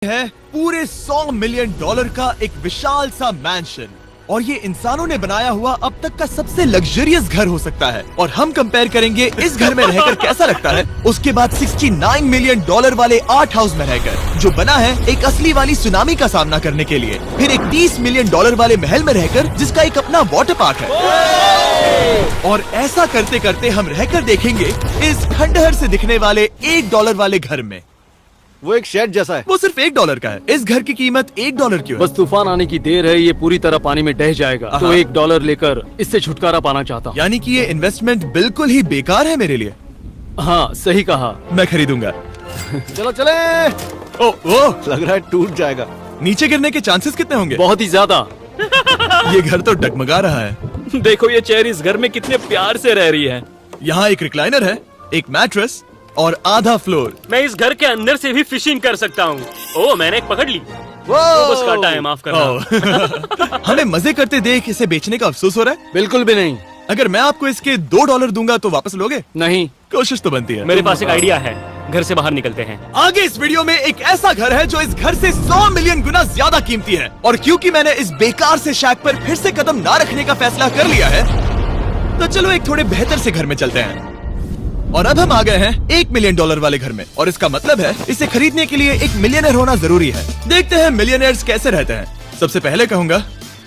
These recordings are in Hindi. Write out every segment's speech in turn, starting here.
है पूरे $100 मिलियन का एक विशाल सा मैंशन और ये इंसानों ने बनाया हुआ अब तक का सबसे लग्जरियस घर हो सकता है। और हम कंपेयर करेंगे इस घर में रहकर कैसा लगता है उसके बाद $69 मिलियन वाले आर्ट हाउस में रहकर, जो बना है एक असली वाली सुनामी का सामना करने के लिए। फिर एक $30 मिलियन वाले महल में रहकर जिसका एक अपना वाटर पार्क है। और ऐसा करते करते हम रहकर देखेंगे इस खंडहर से दिखने वाले $1 वाले घर में। वो एक शेड जैसा है। वो सिर्फ $1 का है। इस घर की कीमत $1 क्यों है? बस तूफान आने की देर है, ये पूरी तरह पानी में ढह जाएगा, तो $1 लेकर इससे छुटकारा पाना चाहता हूँ। यानी कि ये इन्वेस्टमेंट बिल्कुल ही बेकार है मेरे लिए। हाँ सही कहा। मैं खरीदूंगा। चलो चले। ओ लग रहा है टूट जाएगा। नीचे गिरने के चांसेस कितने होंगे? बहुत ही ज्यादा। ये घर तो डगमगा रहा है। देखो ये चेयर इस घर में कितने प्यार से रह रही है। यहाँ एक रिक्लाइनर है, एक मैट्रेस और आधा फ्लोर। मैं इस घर के अंदर से भी फिशिंग कर सकता हूँ। ओह मैंने एक पकड़ ली। बस काटा है, माफ करना। हमें मजे करते देख इसे बेचने का अफसोस हो रहा है? बिल्कुल भी नहीं। अगर मैं आपको इसके $2 दूंगा तो वापस लोगे? नहीं। कोशिश तो बनती है। मेरे पास एक आइडिया है, घर से बाहर निकलते हैं। आगे इस वीडियो में एक ऐसा घर है जो इस घर से 100 मिलियन गुना ज्यादा कीमती है। और क्योंकि मैंने इस बेकार से शैक पर फिर से कदम ना रखने का फैसला कर लिया है, तो चलो एक थोड़े बेहतर से घर में चलते हैं। और अब हम आ गए हैं $1 मिलियन वाले घर में। और इसका मतलब है इसे खरीदने के लिए एक मिलियनर होना जरूरी है। देखते हैं मिलियनर्स कैसे रहते हैं। सबसे पहले कहूंगा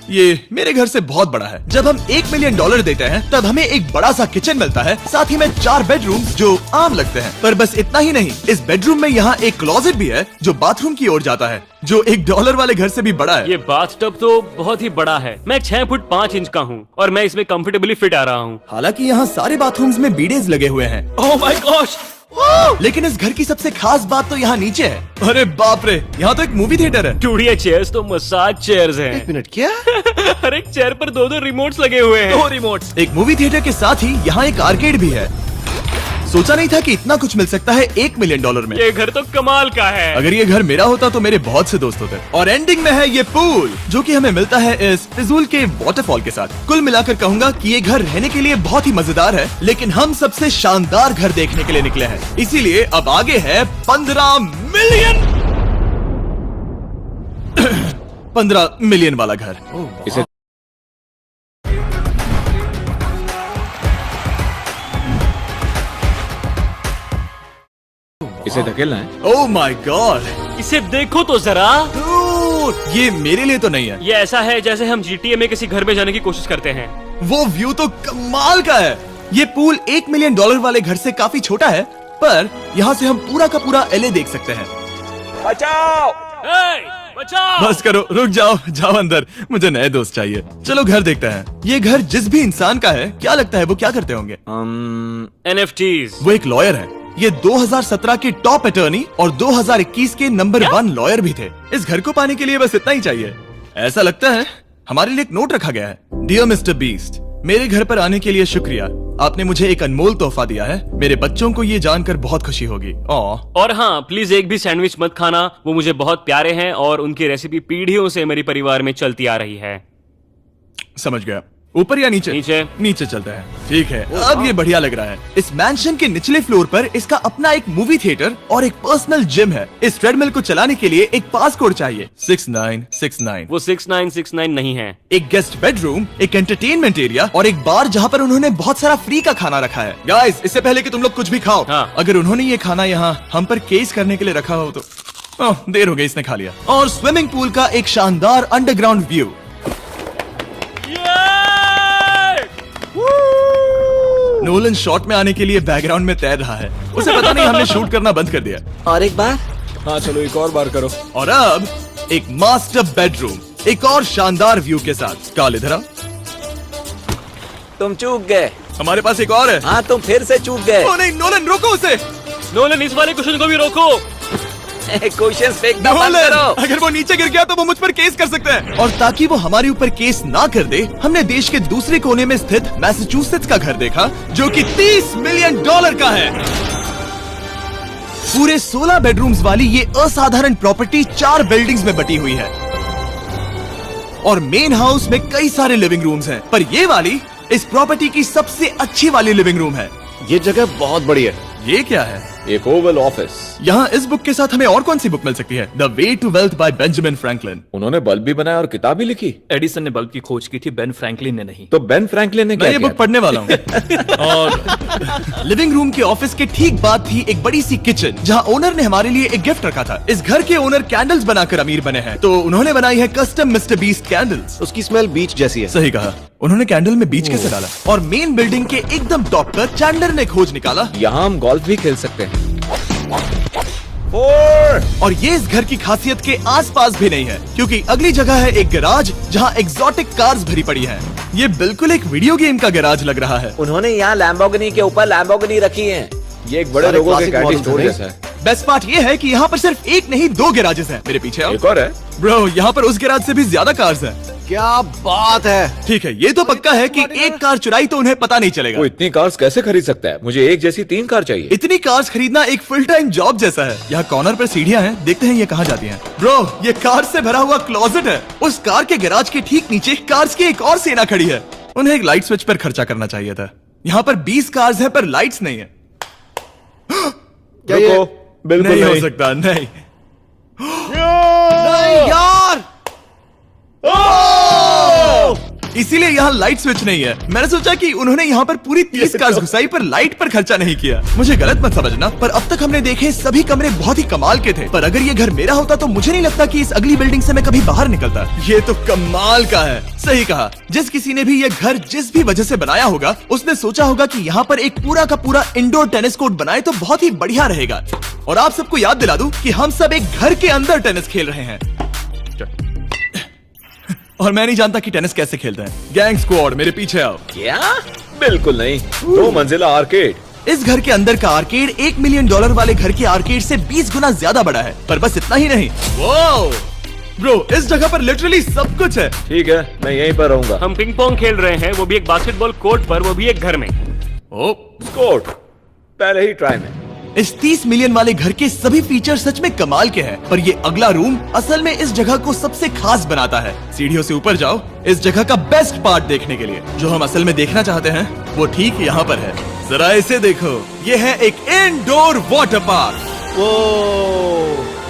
ये मेरे घर से बहुत बड़ा है। जब हम $1 मिलियन देते हैं तब हमें एक बड़ा सा किचन मिलता है, साथ ही में 4 बेडरूम जो आम लगते हैं। पर बस इतना ही नहीं, इस बेडरूम में यहाँ एक क्लोजेट भी है जो बाथरूम की ओर जाता है, जो $1 वाले घर से भी बड़ा है। ये बाथटब तो बहुत ही बड़ा है। मैं 6 फुट 5 इंच का हूँ और मैं इसमें कंफर्टेबली फिट आ रहा हूँ। हालांकि यहाँ सारे बाथरूम्स में बीडेज लगे हुए हैं। Oh my gosh! लेकिन इस घर की सबसे खास बात तो यहाँ नीचे है। अरे बाप रे, यहाँ तो एक मूवी थिएटर है। टूडिया चेयर्स तो मसाज चेयर्स हैं। एक मिनट, क्या? हर एक चेयर पर 2-2 रिमोट्स लगे हुए हैं। 2 रिमोट्स। एक मूवी थिएटर के साथ ही यहाँ एक आर्केड भी है। सोचा नहीं था कि इतना कुछ मिल सकता है $1 मिलियन में। ये घर तो कमाल का है। अगर ये घर मेरा होता तो मेरे बहुत से दोस्त होते। और एंडिंग में है ये पूल, जो कि हमें मिलता है इस फिजूल के वाटरफॉल के साथ। कुल मिलाकर कहूंगा कि ये घर रहने के लिए बहुत ही मजेदार है, लेकिन हम सबसे शानदार घर देखने के लिए निकले हैं। इसीलिए अब आगे है 15 मिलियन वाला घर। इसे धकेलना है। ओह माय गॉड, इसे देखो तो जरा। ये मेरे लिए तो नहीं है। ये ऐसा है जैसे हम GTA में किसी घर में जाने की कोशिश करते हैं। वो व्यू तो कमाल का है। ये पूल $1 मिलियन वाले घर से काफी छोटा है, पर यहाँ से हम पूरा का पूरा LA देख सकते हैं। बचाओ! बचाओ! बस करो, रुक जाओ, जाओ अंदर, मुझे नए दोस्त चाहिए। चलो घर देखते हैं। ये घर जिस भी इंसान का है, क्या लगता है वो क्या करते होंगे? NFTs। वो एक लॉयर है। ये 2017 के टॉप अटर्नी और 2021 के नंबर 1 लॉयर भी थे। इस घर को पाने के लिए बस इतना ही चाहिए। ऐसा लगता है हमारे लिए एक नोट रखा गया है। डियर मिस्टर बीस्ट, मेरे घर पर आने के लिए शुक्रिया। आपने मुझे एक अनमोल तोहफा दिया है। मेरे बच्चों को ये जानकर बहुत खुशी होगी। और हाँ, प्लीज एक भी सैंडविच मत खाना, वो मुझे बहुत प्यारे हैं और उनकी रेसिपी पीढ़ियों से मेरे परिवार में चलती आ रही है। समझ गया। ऊपर या नीचे? नीचे चलता है। ठीक है, अब ये बढ़िया लग रहा है। इस मैंशन के निचले फ्लोर पर इसका अपना एक मूवी थिएटर और एक पर्सनल जिम है। इस ट्रेडमिल को चलाने के लिए एक पास कोड चाहिए, 6969। वो 6969 नहीं है। एक गेस्ट बेडरूम, एक एंटरटेनमेंट एरिया और एक बार जहाँ पर उन्होंने बहुत सारा फ्री का खाना रखा है। गाइस, इससे पहले कि तुम लोग कुछ भी खाओ, अगर उन्होंने ये खाना यहाँ हम पर केस करने के लिए रखा हो तो देर हो गई, इसने खा लिया। और स्विमिंग पूल का एक शानदार अंडरग्राउंड व्यू। नोलन शॉट में आने के लिए बैकग्राउंड में तैर रहा है। उसे पता नहीं हमने शूट करना बंद कर दिया। और एक बार? हाँ चलो एक और बार करो। और अब एक मास्टर बेडरूम, एक और शानदार व्यू के साथ। काल इधर आओ। तुम चूक गए। हमारे पास एक और है। हाँ तुम फिर से चूक गए। ओ नहीं, नोलन रोको उसे। नोलन, इस वाले क्वेश्चन को भी रोको। क्वेश्चन फेंकना बंद नोलन, करो। अगर वो नीचे गिर गया तो वो मुझ पर केस कर सकते हैं। और ताकि वो हमारे ऊपर केस ना कर दे, हमने देश के दूसरे कोने में स्थित मैसाचुसेट्स का घर देखा, जो कि $30 मिलियन का है। पूरे 16 बेडरूम्स वाली ये असाधारण प्रॉपर्टी 4 बिल्डिंग्स में बटी हुई है। और मेन हाउस में कई सारे लिविंग रूम्स हैं, पर ये वाली इस प्रॉपर्टी की सबसे अच्छी वाली लिविंग रूम है। ये जगह बहुत बड़ी है। ये क्या है? एक ओवल ऑफिस। यहाँ इस बुक के साथ हमें और कौन सी बुक मिल सकती है? The way to wealth by Benjamin Franklin. उन्होंने बल्ब भी बनाया और किताब भी लिखी। एडिसन ने बल्ब की खोज की थी, बेन फ्रैंकलिन ने नहीं। तो बेन फ्रैंकलिन ने मैं क्या ये किया? बुक पढ़ने वाला हूँ। और लिविंग रूम के ऑफिस के ठीक बाद थी एक बड़ी सी किचन, जहाँ ओनर ने हमारे लिए एक गिफ्ट रखा था। इस घर के ओनर कैंडल्स बनाकर अमीर बने हैं, तो उन्होंने बनाई है कस्टम मिस्टर बीस्ट कैंडल्स। उसकी स्मेल बीच जैसी है। सही कहा। उन्होंने कैंडल में बीच कैसे डाला? और मेन बिल्डिंग के एकदम टॉप पर चैंडलर ने खोज निकाला, यहाँ हम गोल्फ भी खेल सकते हैं। और ये इस घर की खासियत के आसपास भी नहीं है, क्योंकि अगली जगह है एक गैराज जहाँ एग्जॉटिक कार्स भरी पड़ी हैं। ये बिल्कुल एक वीडियो गेम का गैराज लग रहा है। उन्होंने यहाँ लैम्बोर्गिनी के ऊपर लैम्बोर्गिनी रखी है। ये एक बड़े सारे लोगों के classic कैंडी models स्टोर हैं। जैसा है। बेस्ट पार्ट ये है कि यहाँ पर सिर्फ एक नहीं 2 गैराजेस हैं। मेरे पीछे आओ। एक और है। ब्रो, यहाँ पर उस गैराज से भी ज्यादा कार्स हैं। क्या बात है। ठीक है, ये तो पक्का है कि एक कार चुराई तो उन्हें पता नहीं चलेगा। वो इतनी कार्स कैसे खरीद सकता है? मुझे एक जैसी 3 कार चाहिए। इतनी कार्स खरीदना एक फुल टाइम जॉब जैसा है। यहाँ कॉर्नर पर सीढ़ियाँ हैं, देखते हैं ये कहाँ जाती हैं। ब्रो, ये कार से भरा हुआ क्लोजेट है। उस कार के गैराज के ठीक नीचे कार्स की एक और सेना खड़ी है। उन्हें एक लाइट स्विच पर खर्चा करना चाहिए था। यहाँ पर 20 कार्स हैं पर लाइट्स नहीं है। क्या ये रुको, बिल्कुल नहीं हो नहीं। सकता, नहीं। नहीं यार। इसीलिए यहाँ लाइट स्विच नहीं है। मैंने सोचा कि उन्होंने यहाँ पर पूरी 30 कार्स घुसाई पर लाइट पर खर्चा नहीं किया। मुझे गलत मत समझना, पर अब तक हमने देखे सभी कमरे बहुत ही कमाल के थे। पर अगर ये घर मेरा होता तो मुझे नहीं लगता कि इस अगली बिल्डिंग से मैं कभी बाहर निकलता। ये तो कमाल का है। सही कहा। जिस किसी ने भी ये घर जिस भी वजह से बनाया होगा, उसने सोचा होगा कि यहाँ पर एक पूरा का पूरा इंडोर टेनिस कोर्ट बनाए तो बहुत ही बढ़िया रहेगा। और आप सबको याद दिला दूं कि हम सब एक घर के अंदर टेनिस खेल रहे हैं। और मैं नहीं जानता कि टेनिस कैसे खेलते हैं। गैंग स्क्वाड, मेरे पीछे आओ। क्या? बिल्कुल नहीं। 2 मंजिला आर्केड। इस घर के अंदर का आर्केड $1 मिलियन वाले घर के आर्केड से 20 गुना ज्यादा बड़ा है। पर बस इतना ही नहीं। वाओ ब्रो, इस जगह पर लिटरली सब कुछ है। ठीक है, मैं यहीं पर रहूंगा। हम पिंग पोंग खेल रहे हैं, वो भी एक बास्केटबॉल कोर्ट पर, वो भी एक घर में। ओ, स्कोर पहले ही ट्राई में। इस 30 मिलियन वाले घर के सभी फीचर सच में कमाल के हैं, पर ये अगला रूम असल में इस जगह को सबसे खास बनाता है। सीढ़ियों से ऊपर जाओ इस जगह का बेस्ट पार्ट देखने के लिए। जो हम असल में देखना चाहते हैं वो ठीक यहाँ पर है। जरा इसे देखो, ये है एक इंडोर वाटर पार्क। वो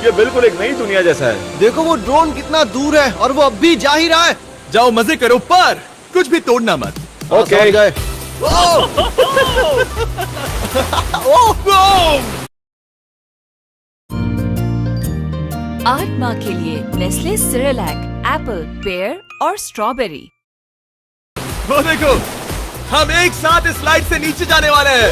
ये बिल्कुल एक नई दुनिया जैसा है। देखो वो ड्रोन कितना दूर है और वो अब भी जा ही रहा है। जाओ मजे करो, पर कुछ भी तोड़ना मत। ओके। समझ गए। आज माँ के लिए नेस्ले सिरेलैक, एप्पल, पेयर और स्ट्रॉबेरी। वो देखो, हम एक साथ इस स्लाइड से नीचे जाने वाले हैं।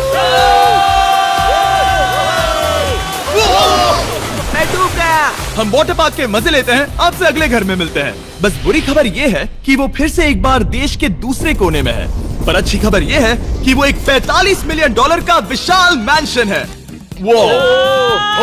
मैं डूब गया। हम वाटर पार्क के मजे लेते हैं। आपसे अगले घर में मिलते हैं। बस बुरी खबर ये है कि वो फिर से एक बार देश के दूसरे कोने में है। पर अच्छी खबर ये है कि वो एक $45 मिलियन का विशाल मैंशन है। वो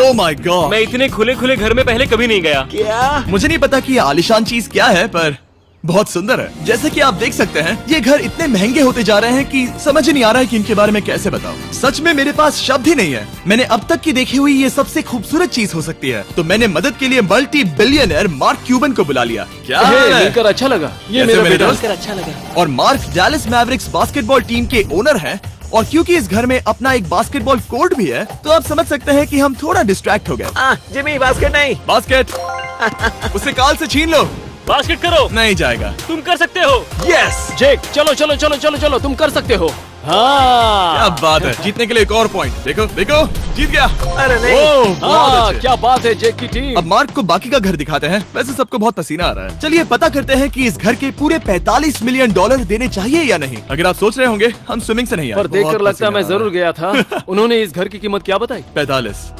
ओह माय गॉड। मैं इतने खुले खुले घर में पहले कभी नहीं गया। क्या? मुझे नहीं पता कि ये आलिशान चीज क्या है, पर बहुत सुंदर है। जैसे कि आप देख सकते हैं, ये घर इतने महंगे होते जा रहे हैं कि समझ ही नहीं आ रहा है कि इनके बारे में कैसे बताऊं। सच में मेरे पास शब्द ही नहीं है। मैंने अब तक की देखी हुई ये सबसे खूबसूरत चीज हो सकती है। तो मैंने मदद के लिए मल्टी बिलियनर मार्क क्यूबन को बुला लिया। क्या हे, हाल है? मिलकर अच्छा लगा। ये कैसे मेरा मेरे बेटा। दोस्त? अच्छा लगा। और mark Dallas Mavericks basketball team के ओनर हैं। और क्योंकि इस घर में अपना एक बास्केटबॉल कोर्ट भी है, तो आप समझ सकते हैं कि हम थोड़ा डिस्ट्रैक्ट हो गए। जिमी बास्केट नहीं। बास्केट उसे काल से छीन लो। बास्केट करो, नहीं जाएगा। तुम कर सकते हो। यस, जेक, चलो चलो चलो चलो चलो, तुम कर सकते हो। क्या हाँ बात है। जीतने के लिए एक और पॉइंट। देखो देखो, जीत गया। अरे नहीं। ओह, बहुत हाँ, अच्छे। क्या बात है जेक की टीम। अब मार्क को बाकी का घर दिखाते हैं। वैसे सबको बहुत पसीना आ रहा है। चलिए पता करते हैं कि इस घर के पूरे $45 मिलियन देने चाहिए या नहीं। अगर आप सोच रहे होंगे हम स्विमिंग से नहीं आए, पर देखकर बहुत लगता है मैं पसीना आ जरूर गया था। उन्होंने इस घर की कीमत क्या बताई? रहा है। 45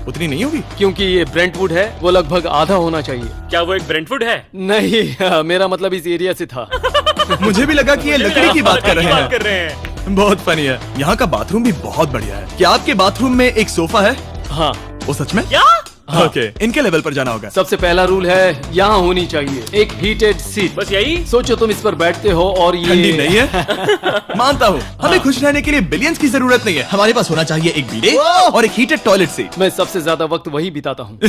उतनी नहीं होगी। क्योंकि ये ब्रेंटवुड है, वो लगभग आधा होना चाहिए। क्या वो एक ब्रेंटफुड है? नहीं, मेरा मतलब इस एरिया से था। मुझे भी लगा कि ये लकड़ी की बात कर रहे बात कर हैं। रहे हैं। बहुत फनी है। यहाँ का बाथरूम भी बहुत बढ़िया है। क्या आपके बाथरूम में एक सोफा है? हाँ, वो सच में? क्या? ओके, इनके लेवल पर जाना होगा। सबसे पहला रूल है यहाँ होनी चाहिए एक हीटेड सीट। बस यही? सोचो तुम इस पर बैठते हो और ये ठंडी नहीं है। मानता हूँ, हमें खुश रहने के लिए बिलियंस की जरूरत नहीं है। हमारे पास होना चाहिए एक बीडे और एक हीटेड टॉयलेट सीट। मैं सबसे ज्यादा वक्त वही बिताता हूँ।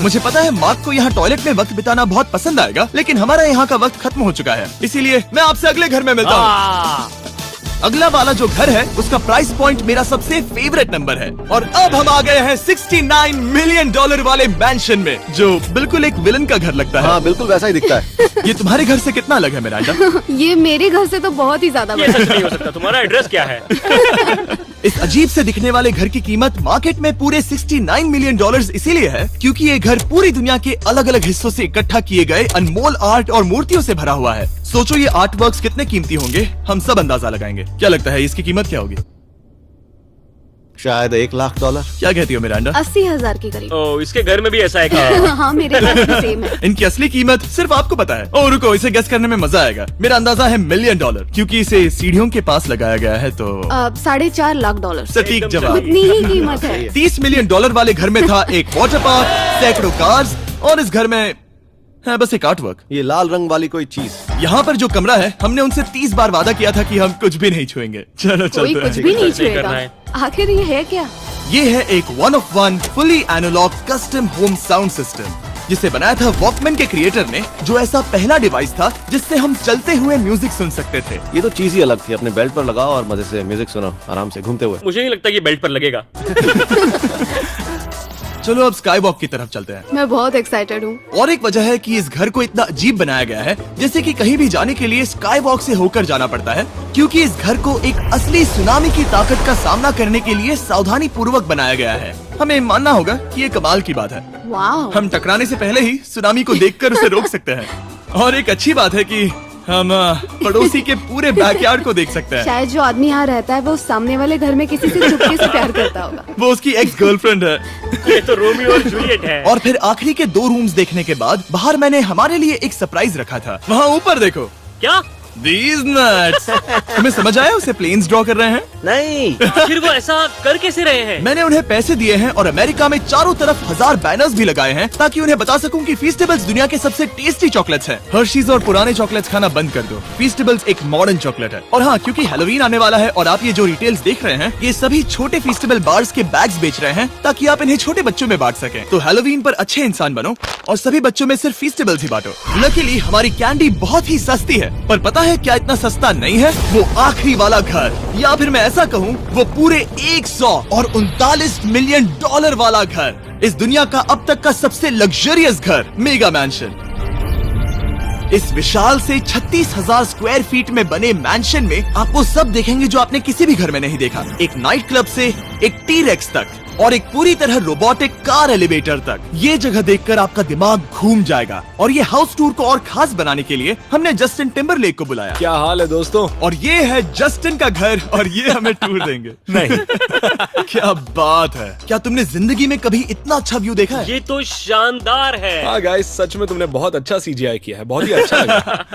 मुझे पता है मार्क को यहाँ टॉयलेट में वक्त बिताना बहुत पसंद आएगा, लेकिन हमारा यहाँ का वक्त खत्म हो चुका है। इसीलिए मैं आपसे अगले घर में मिलता हूँ। अगला वाला जो घर है उसका प्राइस पॉइंट मेरा सबसे फेवरेट नंबर है। और अब हम आ गए हैं $69 मिलियन वाले मैंशन में, जो बिल्कुल एक विलन का घर लगता है। हाँ बिल्कुल वैसा ही दिखता है। ये तुम्हारे घर से कितना अलग है मिरांडा? ये मेरे घर से तो बहुत ही ज्यादा ये बड़ा सच नहीं हो सकता। तुम्हारा एड्रेस क्या है? इस अजीब से दिखने वाले घर की कीमत मार्केट में पूरे $69 मिलियन इसीलिए है क्योंकि ये घर पूरी दुनिया के अलग अलग हिस्सों से इकट्ठा किए गए अनमोल आर्ट और मूर्तियों से भरा हुआ है। सोचो ये आर्ट वर्क्स कितने कीमती होंगे, हम सब अंदाजा लगाएंगे। क्या लगता है इसकी कीमत क्या होगी? शायद $1 लाख। क्या कहती हो मिरांडा? 80,000 के करीब। ओ, इसके घर में भी ऐसा है क्या? हाँ मेरे घर भी सेम है। इनकी असली कीमत सिर्फ आपको पता है। और रुको, इसे गेस करने में मजा आएगा। मेरा अंदाजा है $1 मिलियन क्योंकि इसे सीढ़ियों के पास लगाया गया है। तो $4.5 लाख। सटीक जवाब। उतनी ही कीमत है। $30 मिलियन वाले घर में था एक वाटर पार्क, सैकड़ों कार्स और इस घर में है बस एक आर्ट वर्क। ये लाल रंग वाली कोई चीज। यहाँ पर जो कमरा है, हमने उनसे 30 बार वादा किया था कि हम कुछ भी नहीं छुएंगे। चलो कोई चलते कुछ हैं। भी नहीं करना छुएगा। है। आखिर ये है क्या? ये है एक 1 of 1 fully analog custom home sound system, जिसे बनाया था वॉकमैन के क्रिएटर ने, जो ऐसा पहला डिवाइस था जिससे हम चलते हुए म्यूजिक सुन सकते थे। ये तो चीज ही अलग थी। अपने बेल्ट पर लगाओ और मजे से म्यूजिक सुनो आराम से घूमते हुए। मुझे नहीं लगता कि बेल्ट पर लगेगा। चलो अब स्काई वॉक की तरफ चलते हैं। मैं बहुत एक्साइटेड हूँ। और एक वजह है कि इस घर को इतना अजीब बनाया गया है, जैसे कि कहीं भी जाने के लिए स्काई वॉक से होकर जाना पड़ता है, क्योंकि इस घर को एक असली सुनामी की ताकत का सामना करने के लिए सावधानी पूर्वक बनाया गया है। हमें मानना होगा कि ये कमाल की बात है। वाह। हम टकराने से पहले ही सुनामी को देखकर उसे रोक सकते हैं। और एक अच्छी बात है कि हम पड़ोसी के पूरे बैकयार्ड को देख सकते हैं। शायद जो आदमी यहाँ रहता है वो उस सामने वाले घर में किसी से चुपके से प्यार करता होगा। वो उसकी एक्स गर्लफ्रेंड है। ये तो रोमियो और जूलियट है। और फिर आखिरी के 2 रूम्स देखने के बाद बाहर मैंने हमारे लिए एक सरप्राइज रखा था। वहाँ ऊपर देखो। क्या? These nuts! तुम्हें समझ आया उसे प्लेन्स ड्रॉ कर रहे हैं? नहीं। फिर वो ऐसा कर कैसे रहे हैं? मैंने उन्हें पैसे दिए हैं और अमेरिका में चारों तरफ 1000 बैनर्स भी लगाए हैं ताकि उन्हें बता सकूं कि फीस्टेबल्स दुनिया के सबसे टेस्टी चॉकलेट्स हैं। हर्शीज और पुराने चॉकलेट्स खाना बंद कर दो। फीस्टेबल्स एक मॉडर्न चॉकलेट है। और हाँ, क्योंकि हैलोवीन आने वाला है और आप ये जो रिटेल्स देख रहे हैं, ये सभी छोटे फीस्टेबल बार्स के बैग्स बेच रहे हैं ताकि आप इन्हें छोटे बच्चों में बांट सकें। तो हैलोवीन पर अच्छे इंसान बनो और सभी बच्चों में सिर्फ फीस्टेबल्स ही बांटो। लकीली हमारी कैंडी बहुत ही सस्ती है, पर पता है क्या इतना सस्ता नहीं है? वो आखिरी वाला घर, या फिर मैं ऐसा कहूँ वो पूरे 139 मिलियन वाला घर। इस दुनिया का अब तक का सबसे लग्जरियस घर, मेगा मैंशन। इस विशाल से 36,000 स्क्वायर फीट में बने मैंशन में आप वो सब देखेंगे जो आपने किसी भी घर में नहीं देखा। एक नाइट क्लब से एक टी-रेक्स तक और एक पूरी तरह रोबोटिक कार एलिवेटर तक। ये जगह देखकर आपका दिमाग घूम जाएगा। और ये हाउस टूर को और खास बनाने के लिए हमने जस्टिन टिम्बरलेक को बुलाया। क्या हाल है दोस्तों? और ये है जस्टिन का घर और ये हमें टूर देंगे। नहीं। क्या बात है! क्या तुमने जिंदगी में कभी इतना अच्छा व्यू देखा है? ये तो शानदार है। हाँ गाइस, सच में तुमने बहुत अच्छा CGI किया है। बहुत ही अच्छा लगा।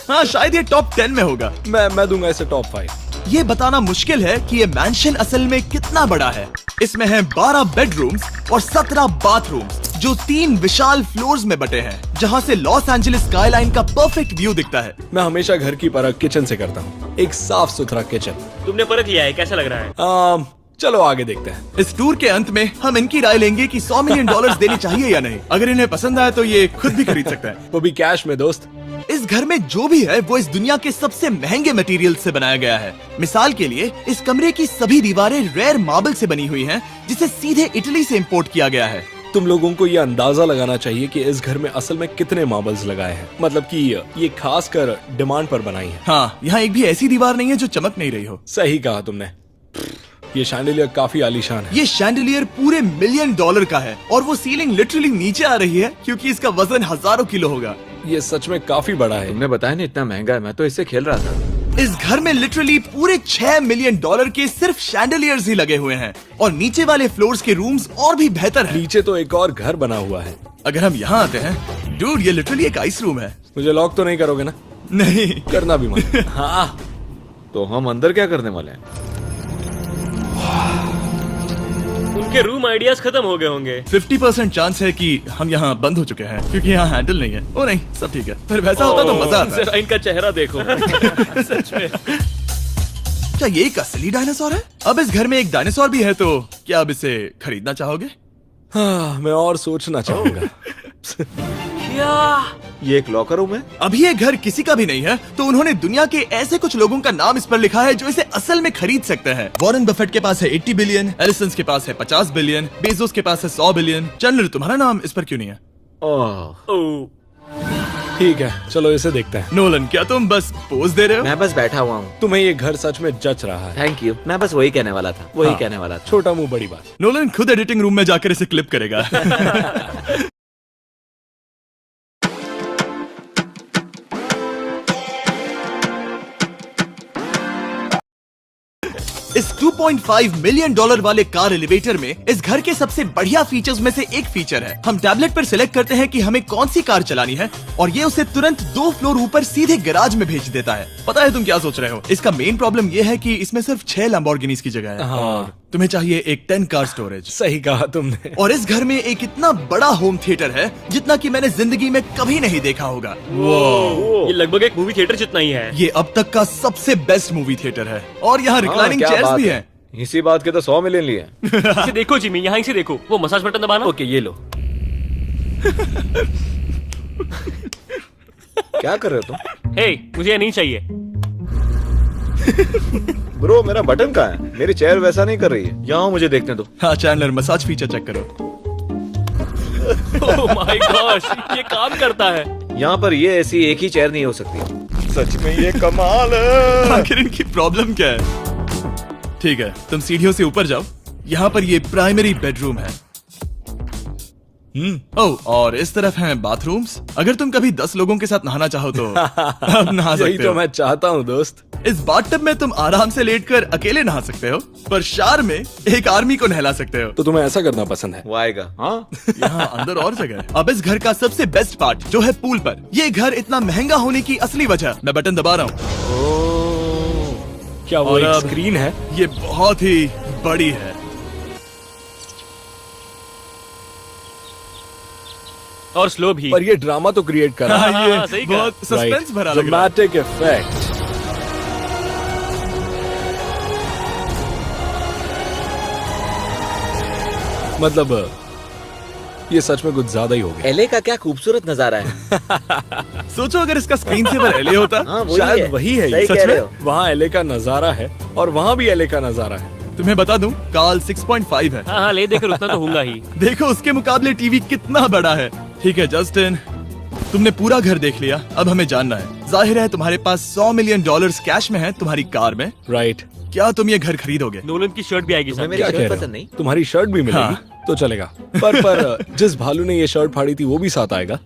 हाँ, शायद ये टॉप 10 में होगा। मैं दूंगा इसे टॉप 5। ये बताना मुश्किल है कि ये मैंशन असल में कितना बड़ा है। इसमें हैं 12 बेडरूम्स और 17 बाथरूम्स, जो 3 विशाल फ्लोर्स में बटे हैं, जहाँ से लॉस एंजलिस स्काईलाइन का परफेक्ट व्यू दिखता है। मैं हमेशा घर की परख किचन से करता हूँ। एक साफ सुथरा किचन। तुमने परख लिया है, कैसा लग रहा है? चलो आगे देखते हैं। इस टूर के अंत में हम इनकी राय लेंगे कि $100 मिलियन देने चाहिए या नहीं। अगर इन्हें पसंद आए तो ये खुद भी खरीद सकते हैं। वो भी कैश में दोस्त। इस घर में जो भी है वो इस दुनिया के सबसे महंगे मटेरियल से बनाया गया है। मिसाल के लिए इस कमरे की सभी दीवारें रेयर मार्बल से बनी हुई हैं, जिसे सीधे इटली से इंपोर्ट किया गया है। तुम लोगों को ये अंदाजा लगाना चाहिए कि इस घर में असल में कितने मार्बल्स लगाए हैं। मतलब कि ये खास कर डिमांड पर बनाई है। हाँ, यहाँ एक भी ऐसी दीवार नहीं है जो चमक नहीं रही हो। सही कहा तुमने। ये शैंडिलियर काफी आलीशान है। ये शैंडिलियर पूरे $1 मिलियन का है और वो सीलिंग लिटरली नीचे आ रही है क्योंकि इसका वजन हजारों किलो होगा। ये सच में काफी बड़ा है। तुमने बताया ना इतना महंगा है, मैं तो इससे खेल रहा था। इस घर में लिटरली पूरे $6 मिलियन के सिर्फ शैंडिलियर्स ही लगे हुए हैं और नीचे वाले फ्लोर्स के रूम्स और भी बेहतर हैं। नीचे तो एक और घर बना हुआ है। अगर हम यहाँ आते हैं, डूड, ये लिटरली एक आइस रूम है। मुझे लॉक तो नहीं करोगे ना? नहीं करना भी मत। हाँ, तो हम अंदर क्या करने वाले हैं? उनके रूम आइडियाज खत्म हो गए होंगे। 50% चांस है कि हम यहाँ बंद हो चुके हैं क्योंकि यहाँ हैंडल नहीं है। ओ नहीं, सब ठीक है। फिर वैसा होता तो मजा आता। जरा इनका चेहरा देखो। सच में। क्या ये एक असली डायनासोर है? अब इस घर में एक डायनासोर भी है, तो क्या अब इसे खरीदना चाहोगे? हाँ, मैं और सोचना चाहूंगा। क्या ये एक लॉकर रूम है? अभी ये घर किसी का भी नहीं है, तो उन्होंने दुनिया के ऐसे कुछ लोगों का नाम इस पर लिखा है जो इसे असल में खरीद सकते हैं। वॉरेन बफेट के पास है 80 बिलियन, एलिसन के पास है 50 बिलियन, बेजोस के पास है 100 बिलियन। चैंडलर, तुम्हारा नाम इस पर क्यों नहीं है? ओह, ठीक है, चलो इसे देखते हैं। नोलन, क्या तुम बस पोज दे रहे हो? मैं बस बैठा हुआ हूँ। तुम्हें ये घर सच में जच रहा है। Thank you. मैं बस वही कहने वाला था, वही हाँ, कहने वाला था। छोटा मुंह बड़ी बात। नोलन खुद एडिटिंग रूम में जाकर इसे क्लिप करेगा। इस 2.5 मिलियन डॉलर वाले कार एलिवेटर में इस घर के सबसे बढ़िया फीचर्स में से एक फीचर है। हम टैबलेट पर सिलेक्ट करते हैं कि हमें कौन सी कार चलानी है और ये उसे तुरंत 2 फ्लोर ऊपर सीधे गैराज में भेज देता है। पता है तुम क्या सोच रहे हो? इसका मेन प्रॉब्लम ये है कि इसमें सिर्फ 6 लैम्बोर्गिनीज की जगह है। हाँ। तुम्हें चाहिए एक 10 कार स्टोरेज। सही कहा तुमने। और इस घर में एक इतना बड़ा होम थिएटर है जितना कि मैंने जिंदगी में कभी नहीं देखा होगा। ये लगभग एक मूवी थिएटर जितना ही है। ये अब तक का सबसे बेस्ट मूवी थिएटर है और यहाँ रिक्लाइनिंग क्या चेयर्स बात भी है। हैं। इसी बात के तो 100 मिलियन लिए। इसे देखो जिमी, यहाँ इसे देखो, वो मसाज बटन दबाना। ओके, ये लो। क्या कर रहे हो तुम? हे, मुझे ये नहीं चाहिए। ब्रो, मेरा बटन कहाँ है? मेरी चेयर वैसा नहीं कर रही है। यहाँ मुझे देखने दो। हाँ चैंडलर, मसाज फीचर चेक करो। ओह माय गॉश, ये काम करता है। यहाँ पर ये ऐसी एक ही चेयर नहीं हो सकती। सच में ये कमाल है। आखिर इनकी प्रॉब्लम क्या है? ठीक है, तुम सीढ़ियों से ऊपर जाओ। यहाँ पर ये प्राइमरी बेडरूम है। ओह, और इस तरफ हैं बाथरूम्स। अगर तुम कभी 10 लोगों के साथ नहाना चाहो तो अब नहा यही सकते तो हो। मैं चाहता हूँ दोस्त। इस बाथटब में तुम आराम से लेटकर अकेले नहा सकते हो, पर शार में एक आर्मी को नहला सकते हो। तो तुम्हें ऐसा करना पसंद है? वो आएगा। हाँ, यहाँ अंदर और जगह है। अब इस घर का सबसे बेस्ट पार्ट जो है पूल पर। ये घर इतना महंगा होने की असली वजह, मैं बटन दबा रहा हूँ। क्या वो और एक अब स्क्रीन है? ये बहुत ही बड़ी है। और स्लो भी। पर ये ड्रामा तो क्रिएट कर रहा है। हाँ, ये सही कहा। बहुत सस्पेंस भरा लग रहा है। Dramatic effect. मतलब ये सच में कुछ ज्यादा ही हो गया। एले का क्या खूबसूरत नजारा है। सोचो अगर इसका स्क्रीन सेवर एलए होता। हाँ, वही शायद है। वही है। सही सच कह में? रहे हो। वहाँ एले का नजारा है और वहाँ भी एले का नजारा है। तुम्हें बता दूं, काल 6.5 है। हाँ हाँ, ले देकर उतना तो होगा ही। देखो उसके मुकाबले टीवी कितना बड़ा है। ठीक है जस्टिन, तुमने पूरा घर देख लिया, अब हमें जानना है। जाहिर है तुम्हारे पास 100 मिलियन डॉलर्स कैश में है तुम्हारी कार में। राइट। क्या तुम ये घर खरीदोगे? नोलन की शर्ट भी आएगी साथ। मेरी क्या कह शर्ट रहे पसंद हो? नहीं। तुम्हारी शर्ट भी मिलेगी? हाँ। तो चलेगा। पर जिस भालू ने ये शर्ट फाड़ी थी वो भी साथ आएगा।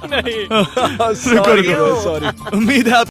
नहीं। शुक्र करो। सॉरी। उम्मीद है आप